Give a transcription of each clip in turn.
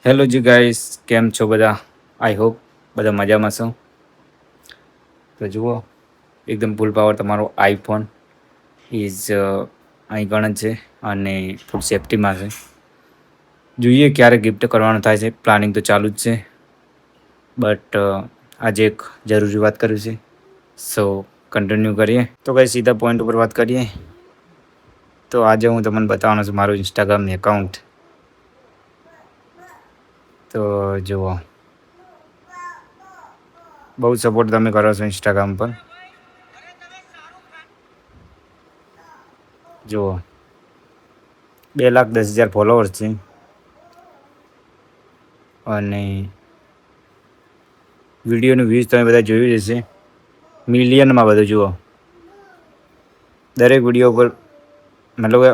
Hello જી guys, કેમ છો બધા? આઈ હોપ બધા મજામાં છો. તો જુઓ, એકદમ ફૂલ પાવર તમારો આઈફોન ઇઝ અહીં ગણ છે અને ફૂલ સેફ્ટીમાં છે. જોઈએ ક્યારે ગિફ્ટ કરવાનું થાય છે, પ્લાનિંગ તો ચાલુ જ છે. બટ આજે એક જરૂરી વાત કરવી છે, સો કન્ટિન્યુ કરીએ. તો કઈ સીધા પોઈન્ટ ઉપર વાત કરીએ. તો આજે હું તમને બતાવવાનો છું મારું ઇન્સ્ટાગ્રામની એકાઉન્ટ. તો જુઓ, બહુ સપોર્ટ તમે કરો છો ઇન્સ્ટાગ્રામ પર. જુઓ, 2,10,000 ફોલોવર્સ છે અને વિડીયોનું વ્યૂઝ તમે બધા જોયું જ હશે. મિલિયનમાં બધું જુઓ, દરેક વિડીયો ઉપર મતલબ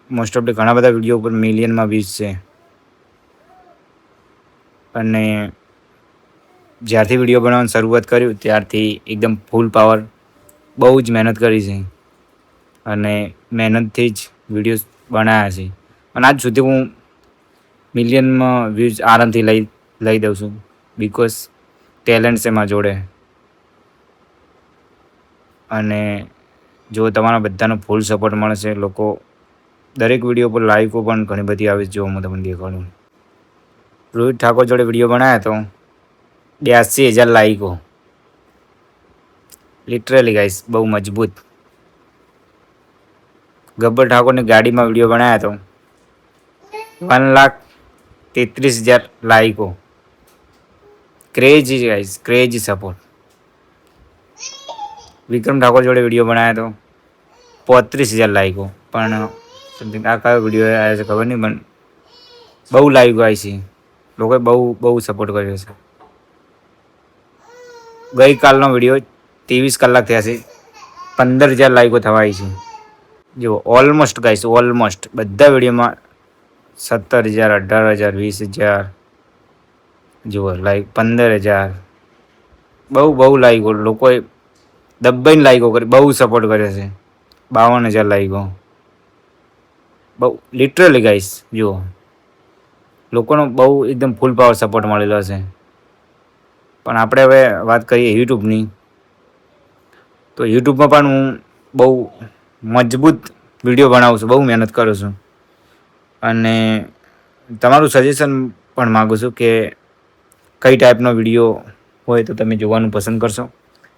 મોસ્ટ ઓફલી ઘણા બધા વિડીયો ઉપર મિલિયનમાં વ્યૂઝ છે. અને જ્યારથી વિડીયો બનાવવાની શરૂઆત કર્યું ત્યારથી એકદમ ફૂલ પાવર બહુ જ મહેનત કરી છે અને મહેનતથી જ વિડીયોઝ બનાવ્યા છે. અને આજ સુધી હું મિલિયનમાં વ્યૂઝ આરામથી લઈ દઉં છું, બિકોઝ ટેલેન્ટ છે મારા જોડે. અને જો તમારા બધાનો ફૂલ સપોર્ટ મળશે, લોકો દરેક વિડીયો પર લાઈકો પણ ઘણી બધી આવે છે. જો હું તમને દેખાડું, રોહિત ઠાકોર જોડે વિડીયો બનાવ્યો તો 82,000 લાઈકો. લિટરલી ગાઈસ, બહુ મજબૂત. ગબ્બર ઠાકોરની ગાડીમાં વિડીયો બનાવ્યો તો 1,33,000 લાઈકો. Crazy guys, crazy support. Vikram Thakor જોડે વિડીયો બનાવ્યો તો 35,000 લાઈકો. પણ સમથિંગ આ કયો વિડીયો આવ્યો છે ખબર નહીં, પણ બહુ લાઈકો આવી છે. લોકોએ બહુ સપોર્ટ કર્યો છે. ગઈકાલનો વિડીયો 23 કલાક થયા છે, 15,000 લાઈકો થવા આવી છે. જુઓ, ઓલમોસ્ટ ગાઈસ, ઓલમોસ્ટ બધા વિડીયોમાં 17,000, 18,000, 20,000. જુઓ, લાઈક 15,000. બહુ લાઈકો. લોકોએ દબાઈને લાઈકો કરી, બહુ સપોર્ટ કર્યો છે. 52,000 લાઈકો. બહુ લિટરલી ગાઈસ, જુઓ, લોકોનો બહુ એકદમ ફૂલ પાવર સપોર્ટ મળેલો છે. પણ આપણે હવે વાત કરીએ યુટ્યુબની. તો યુટ્યુબમાં પણ હું બહુ મજબૂત વિડીયો બનાવું છું, બહુ મહેનત કરું છું. અને તમારું સજેશન પણ માગું છું કે કઈ ટાઈપનો વિડીયો હોય તો તમે જોવાનું પસંદ કરશો,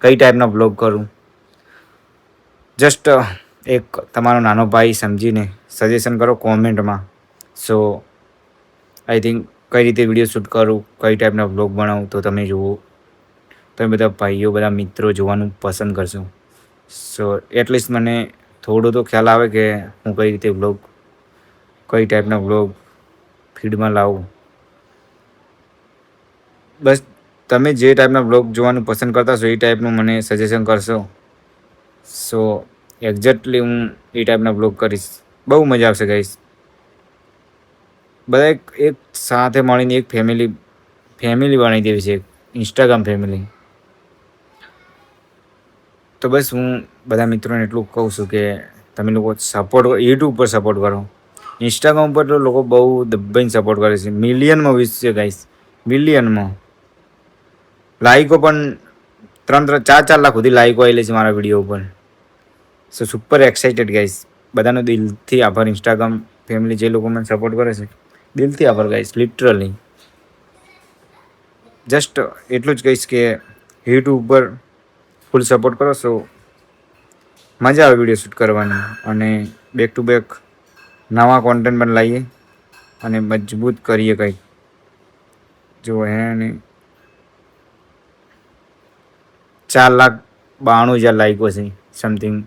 કઈ ટાઈપના બ્લોગ કરું. જસ્ટ એક તમારો નાનો ભાઈ સમજીને સજેશન કરો કોમેન્ટમાં. સો આઈ થિંક કઈ રીતે વિડીયો શૂટ કરું, કઈ ટાઈપના બ્લોગ બનાવું તો તમે જુઓ, તમે બધા ભાઈઓ, બધા મિત્રો જોવાનું પસંદ કરશો. સો એટલીસ્ટ મને થોડો તો ખ્યાલ આવે કે હું કઈ રીતે બ્લોગ, કઈ ટાઈપના બ્લોગ ફીડમાં લાવું. બસ તમે જે ટાઈપના બ્લોગ જોવાનું પસંદ કરતા છો એ ટાઈપનું મને સજેશન કરશો. સો એક્ઝેક્ટલી હું એ ટાઈપના બ્લોગ કરીશ. બહુ મજા આવશે ગાઈસ. બધા એક સાથે મળીને એક ફેમિલી બનાવી દેવી છે, ઇન્સ્ટાગ્રામ ફેમિલી. તો બસ હું બધા મિત્રોને એટલું કહું છું કે તમે લોકો સપોર્ટ, યુટ્યુબ પર સપોર્ટ કરો. ઇન્સ્ટાગ્રામ પર તો લોકો બહુ દબાઈને સપોર્ટ કરે છે. મિલિયનમાં વ્યૂઝ છે ગાઈસ, મિલિયનમાં. લાઈકો પણ 3-4 લાખ સુધી લાઈકો આવેલી છે મારા વિડીયો ઉપર. સો સુપર એક્સાઇટેડ ગાઈસ. બધાનો દિલથી આભાર. ઇન્સ્ટાગ્રામ ફેમિલી જે લોકો મને સપોર્ટ કરે છે, દિલથી આભાર ગાઈસ, લિટરલી. જસ્ટ એટલું જ કહીશ કે યુટ્યુબ પર ફૂલ સપોર્ટ કરો. સો મજા આવે વિડીયો શૂટ કરવાની. અને બેક ટુ બેક નવા કોન્ટેન્ટ પણ લાવીએ અને મજબૂત કરીએ કંઈક. જો એને 4,92,000 લાઈકો છે. સમથિંગ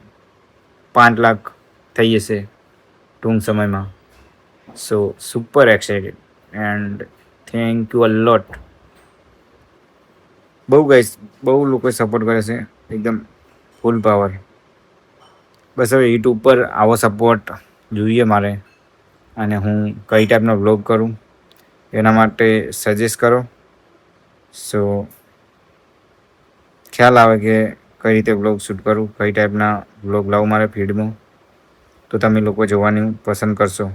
5 લાખ થઈ જશે ટૂંક સમયમાં. So super excited and thank you a lot. બહુ ગાઈસ, બહુ લોકો સપોર્ટ કરે છે, એકદમ ફૂલ પાવર. બસ હવે યુટ્યુબ પર આવો સપોર્ટ જોઈએ મારે. અને હું કઈ ટાઈપનો બ્લોગ કરું એના માટે સજેસ્ટ કરો. સો ખ્યાલ આવે કે કઈ રીતે બ્લોગ શૂટ કરું, કઈ ટાઈપના બ્લોગ લાવું મારે ફીડમાં, તો તમે લોકો જોવાની પસંદ કરશો.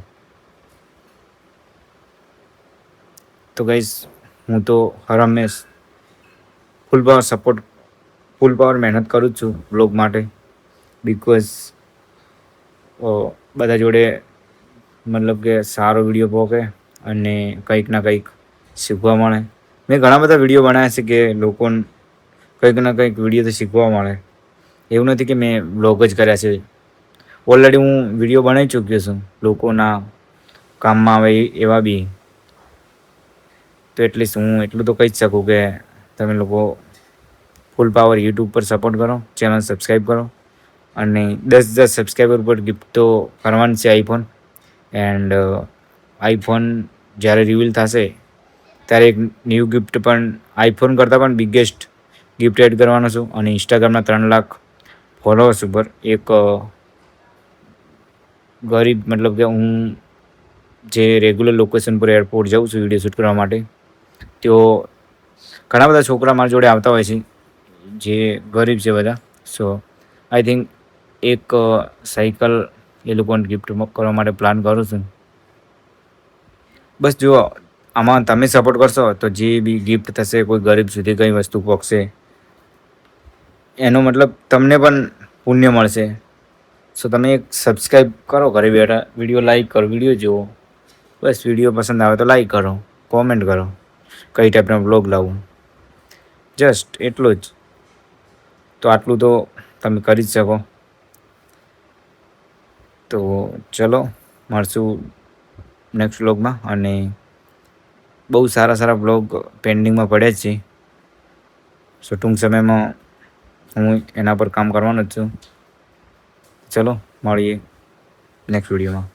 તો ગાઈઝ હું તો હર હંમેશ ફૂલ પાવર મહેનત કરું જ છું બ્લોગ માટે, બિકોઝ બધા જોડે મતલબ કે સારો વિડીયો પહોંચે અને કંઈક ના કંઈક શીખવા મળે. મેં ઘણા બધા વિડીયો બનાવ્યા છે કે લોકોને કંઈક ના કંઈક વિડીયોથી શીખવા મળે. એવું નથી કે મેં બ્લોગ જ કર્યા છે, ઓલરેડી હું વિડીયો બનાવી ચૂક્યો છું લોકોના કામમાં આવે એવા બી. તો એટલીસ્ટ હું એટલું તો કહી જ શકું કે તમે લોકો ફૂલ પાવર યુટ્યુબ પર સપોર્ટ કરો, ચેનલ સબસ્ક્રાઈબ કરો અને 10,000 સબસ્ક્રાઈબર પર ગિફ્ટ તો કરવાની છે આઈફોન. એન્ડ આઈફોન જ્યારે રિવીલ થશે ત્યારે એક ન્યૂ ગિફ્ટ પણ આઈફોન કરતાં પણ બિગેસ્ટ ગિફ્ટ એડ કરવાનો છું. અને ઇન્સ્ટાગ્રામના 3 લાખ ફોલોઅર્સ ઉપર એક ગરીબ મતલબ કે હું જે રેગ્યુલર લોકેશન પર એરપોર્ટ જાઉં છું વિડીયો શૂટ કરવા માટે, તેઓ ઘણા બધા છોકરા મારી જોડે આવતા હોય છે જે ગરીબ છે બધા. સો આઈ થિંક એક સાયકલ એ લોકોને ગિફ્ટ કરવા માટે પ્લાન કરું છું. બસ જુઓ, આમાં તમે સપોર્ટ કરશો તો જે બી ગિફ્ટ થશે કોઈ ગરીબ સુધી કઈ વસ્તુ પહોંચશે, એનો મતલબ તમને પણ પુણ્ય મળશે. સો તમે એક સબસ્ક્રાઈબ કરો ઘરે બેઠા, વિડીયો લાઈક કરો, વિડીયો જુઓ, બસ વિડીયો પસંદ આવે તો લાઈક કરો, કોમેન્ટ કરો કઈ ટાઈપનો બ્લોગ લાવું, જસ્ટ એટલું જ. તો આટલું તો તમે કરી જ શકો. તો ચલો મળશું નેક્સ્ટ વ્લોગમાં. અને બહુ સારા વ્લોગ પેન્ડિંગમાં પડ્યા જ છે. સો ટૂંક સમયમાં હું એના પર કામ કરવાનો જ છું. ચલો મળીએ નેક્સ્ટ વિડીયોમાં.